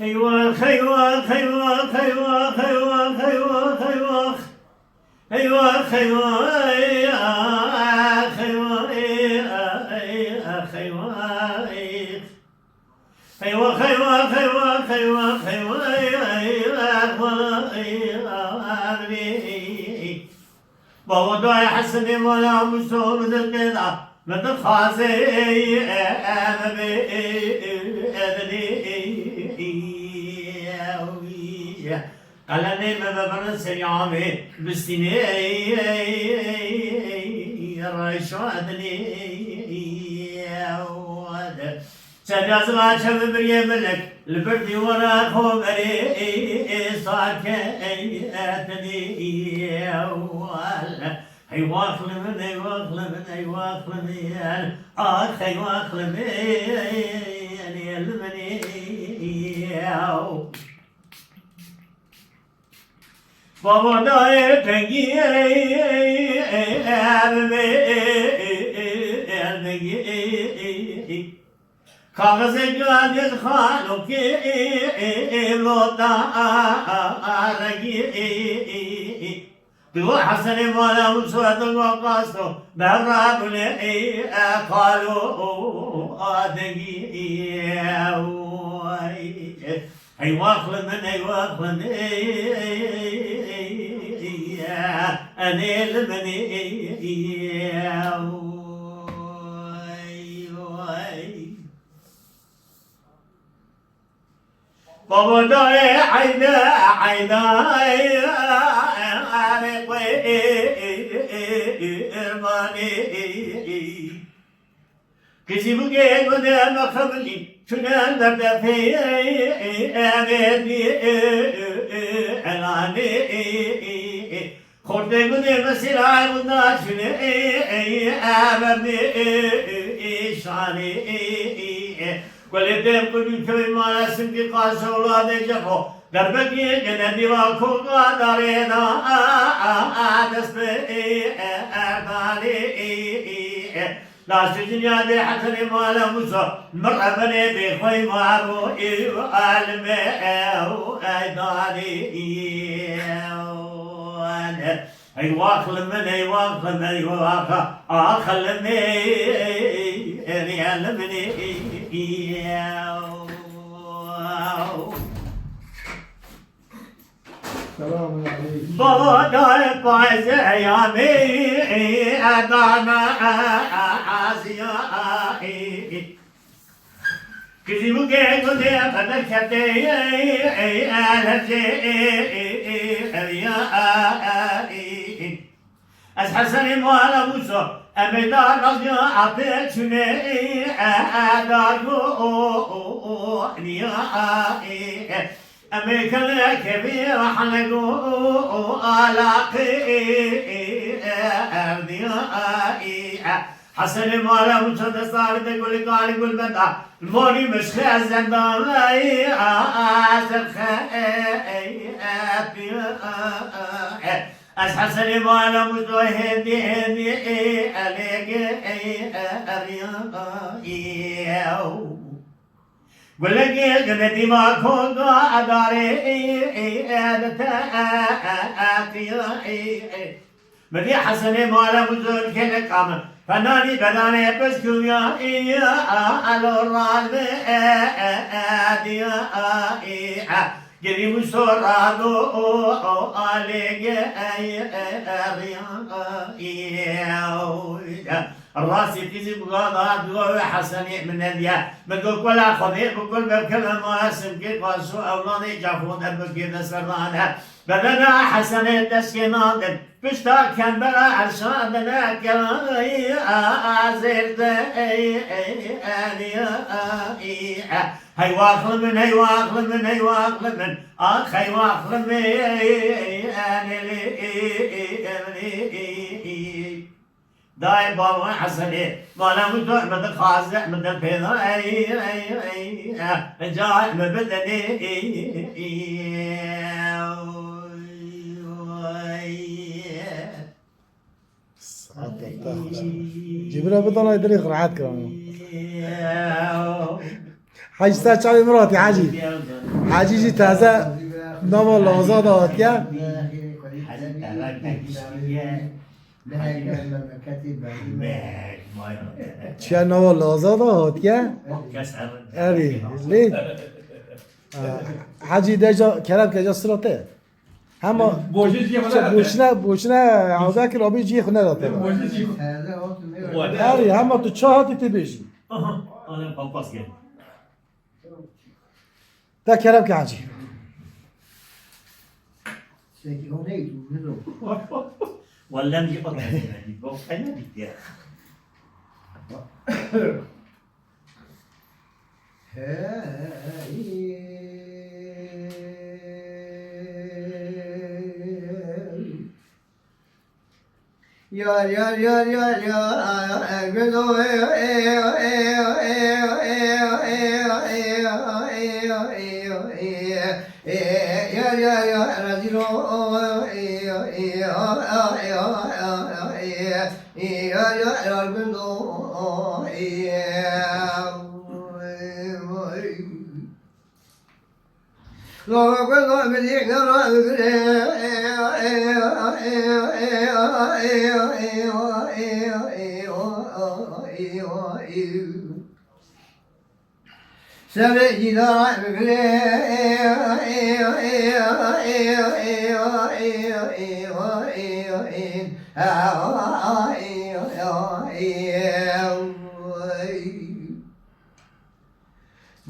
هيواخ هيواخ هيواخ هيواخ هيواخ هيواخ هيواخ هيواخ هيواخ هيواخ هيواخ هيواخ هيواخ هيواخ هيواخ بابا دعاء حسني ولا مشهور ذكرى مثل خازي قالني ما ببرد سريعامي بستيني رشادني سجاز ما شف بري ملك البردي ورا خبري صاكي اتني هيواخ لمن هيواخ لمن هيواخ لمن اخ هيواخ لمن المني بابا داير تنجي کاغذ گاز خانو که لوتا رگی دو حسن مولا مصورت وقاستو برابل قالو آدگی ای واخل من ای واخل من انیل من بابا داي عيدا عيدا كسي بقى قدام خبلي شنان دبدا في أبدي ألاني خورتي قدام سراي قدام شنان أبدي شاني ولدم كل شيء ما سمك قاس أولاد جفو دربكي جندي وخوكا دارينا دسبي أبالي لا سجنيا دي حسن مالا موسى مرحبا بخوي مارو علمي أيداني أي واخل من أي واخل من أي واخل آخل من ريال من سلام عليكم بابا داي بايز ايامي ادانا عاسيا كذي بقى قد فتكتي الهجي يا أسحسن مولا موسى أمدار رجع عبد شني أدارو نيا أمريكا كبير حلقو علاقي أرضيا حسن مولا موسى دستار تقول قال قل بدا الموري مشخي الزندان أسر خي أسحسن مولا موسى هدي هدي عليك أريا ولكن جنتي ما كونغا أداري أدتا بدي حسن مولا موسى كن كام فناني بداني بس كويا على الرال أديا جري مسرادو عليك الراسي تيجي بغاضات دور حسني من اليا بقول كل خذي بقول بكلم واسم كيف قاسو أولادي جافون أبكي نسرنا بدنا حسني تسكينات بشتا كان بلا عشادنا كلاي أزرت هاي واخل من هاي واخل من هاي واخل من أخ هاي واخل من داي بابا حسني ما انا متوع من الخازع من البيضة جاي من بدني جبريل بطلع يدري قرعات كمان حاج ساچاوی مراتي حاجي حاجي جي تازه نوو لازاد هاتيا چيا نوو لازاد هاتيا اري ليه حاجي دجا كلام كجا صلاته هما بوشنا عودا که رابی جی خونه داده اری هما تو چه هاتی تی بیشی تا کرم که حاجی ولا نجي قطع خلينا بدي Yar yar yar yar yar güdo yar yar yar razilo yar yar güdo lo güdo me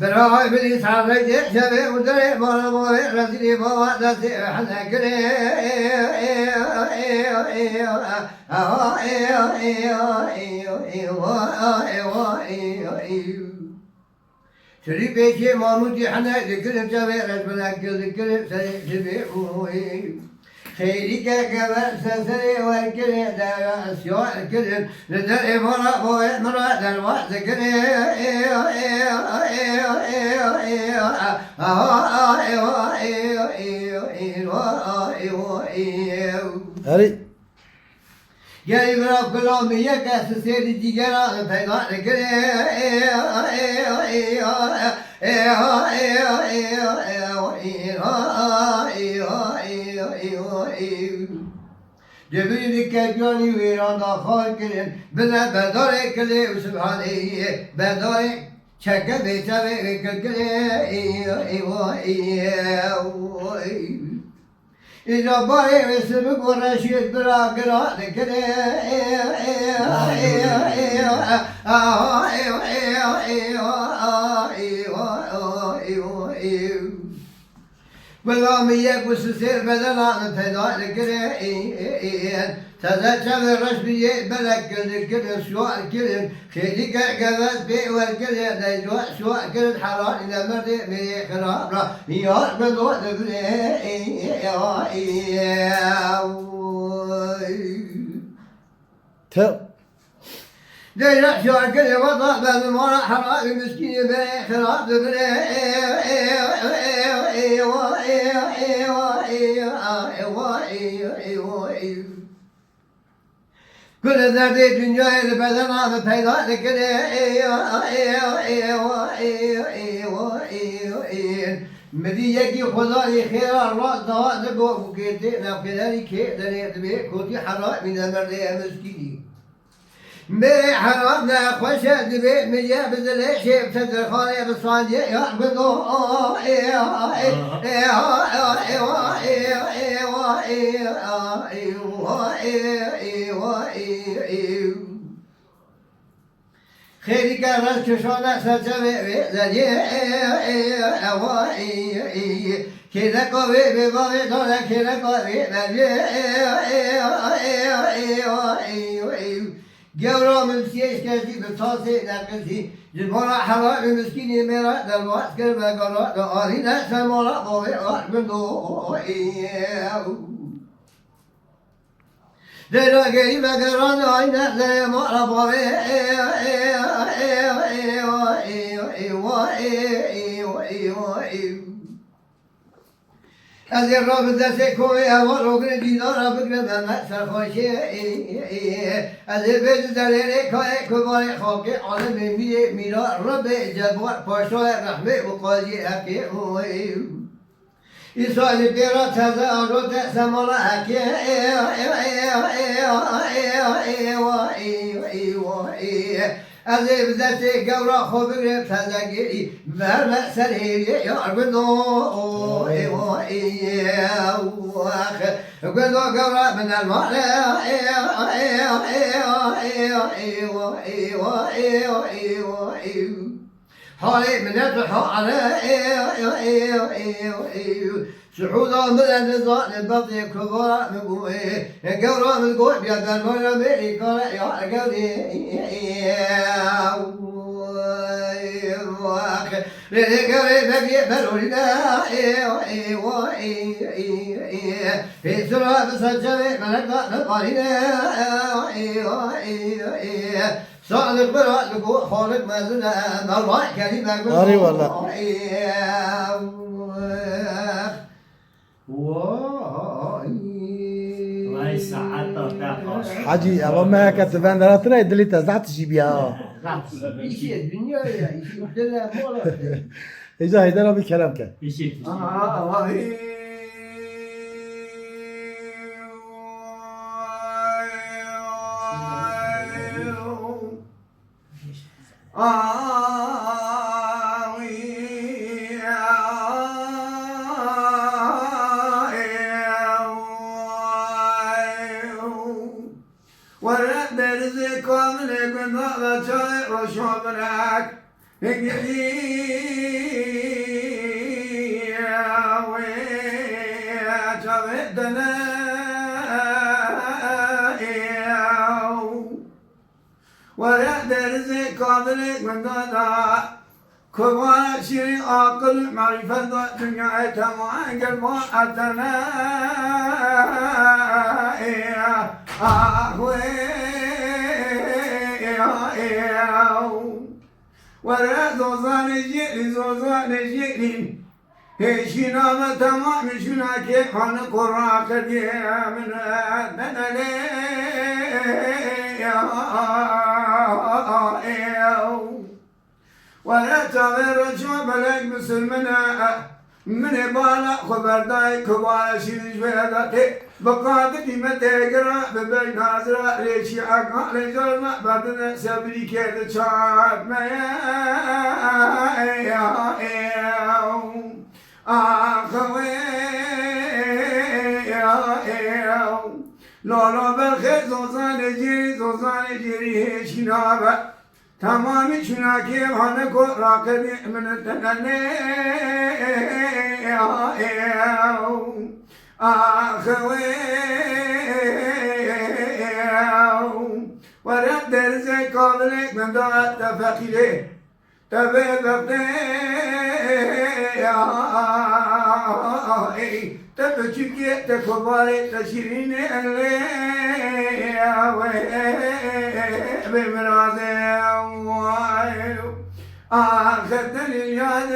براي بلي صعبة جبه ودري مالا موي رسلي بوا دسي حنا كري شري بيشي ماموتي حنا ذكرم جبه رسبنا كل ذكرم سري جبه خيرك كبر سسري والكري دارا سيوع الكرم لدري مرا بوي مرا دروا ذكري اری يا يقرا كلام يا سيدي جيرا فيضا ذكري جبريل كجاني ويران داخل كلن بنا بدار كلي وسبحانه بدار شك بيتابع كلي إذا باي وسبب ورشيد برا قرا ذكري والله ميك وسسير بدنا نتدع ذكري تذكر الرشبية بلك الكل سواء الكل خيرك قبل بي والكل دجوا سواء كل حرام إذا مرد من خراب يا بدو تو دينا شو كل وضع بل ما حرام مسكين بي خراب كل ذاتي دنيا بدن هذا پیدا ذكري مديكي خداي خير الراس دوا دبو كيتي نفكري كي دريت بي كوتي حرام من المرد مسكيني بي حرام لا خوشة دبي مجاب ذلك شيء بتدر خاني بصاندي يعبدو خيرك الرزق شونا سجبي ذلي كذا قوي ببابي دولا كذا قوي ذلي جورا من سيش كذي بتصي نقصي جبرا حرام مسكيني مرا دلوات كربا قرا داري ناس مرا بوي أحمدو دلا جاي مقران عينا زي مرا بوي از این راه دست کوی هوا روگن دیدار بگرد من سرخوشی از این بیز دلیل کای کبار خاک عالم میرا رب جبار پاشای رحمه و قاضی حقی ایسای پیرا تازه آرود سمالا حقی از این دست گورا خوب بگرد تازگی برم سریری یار بدو گندو گورا من المال حالي من الحال سعودا من النظام البطي كبار مقوي قورا من قوي بيد المرة أمريكا يا قولي للقوري بقي بلولنا في سرعة بسجل ملكا نقالنا صادق برا لقوا خالق ما زلنا مرة كلمة أري والله. الله يسعدك يا خوش. حاجي أبا ما كتبان ده ترى اللي تزعت جيبيها İşi dünya ya, işi ülkeler mola. إذا هيدا ربي كلام كان بشيك. ورد رزقكم لكم هذا شيء وشبرك ورد رزقكم لكم هذا كبار شيء عقل معرفة دنيا تمام قلبه أتنا ولا زوزان جيري هيشنا ما تمام شنا كيف هنقرأ كذا من ولا تعبر شو بلك مسلمنا من بالا خبر داي كبار شيء جوادته بقادر ما تقرا ببين ناظر ريشي عقل رجال ما بدنا سبري كده شاب ما أخوي لا لا بالخير زوزان جري شنابه تمام شنا كيف هنكو راكب من التناني أخوي ورد درزي قابلك من دعاء تفاقيلي تبكي تكبري تشيريني اللي بمرازي أخذتني اليد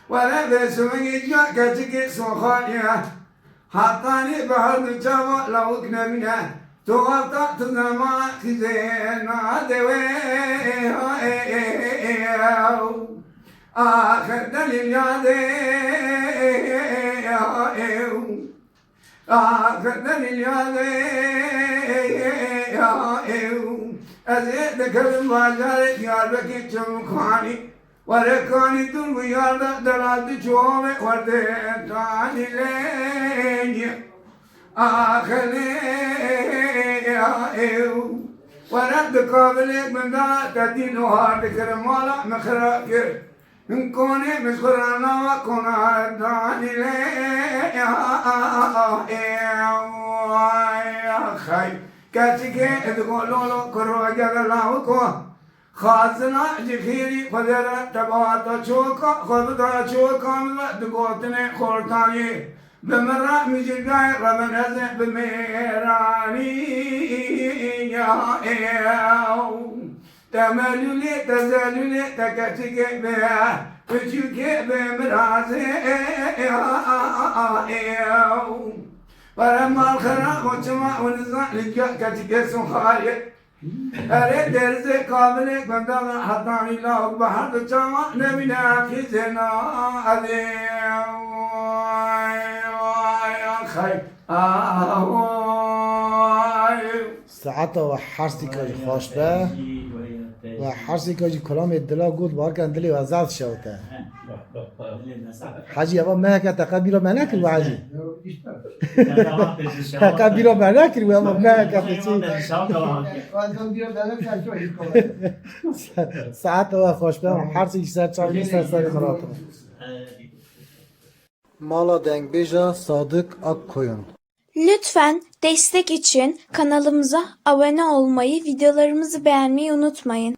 ولا بسوي جاكتك سخانيا حطاني بحر جوا لو كنا منها تغطى تنما خزينا دوي أخذتني اليد أخذتني اليد أزيد كلم بازار ياربك جمخاني وركاني تلو يارد دلاد جوامي وردتاني ليني آخلي ورد قابلك من ذات الدين وهارد كرمالا مخراكر إن كوني مسخرانا وكونا داني ليني خي كاتيكي ادقولولو كرو جغلاوكو خازنا جخيري خذرا تبعات شوكا خذتا شوكا دقوتني خورتاني بمرا مجداي ربن هزن بميراني يا تملولي تزلولي تكاتيكي بها çünkü ben razı ولما الخرا وجمع ونزع لك كتك سخاية أريد درزي قابلك من دغ حتى إلا بحر جمع نبينا في زنا خير ساعتا و حرسی که خوش به و حرسی که کلام دلا گود بارکن دلی و زاد شوته حاجی اما ما که تقبیرا ما نکر و حاجی تقبیرا ما نکر و اما ما که ساعتا و خوش به حرسی که سر چاوی سر سر مراتب مالا دنگ بیجا صادق ak koyun. Lütfen destek için kanalımıza abone olmayı, videolarımızı beğenmeyi unutmayın.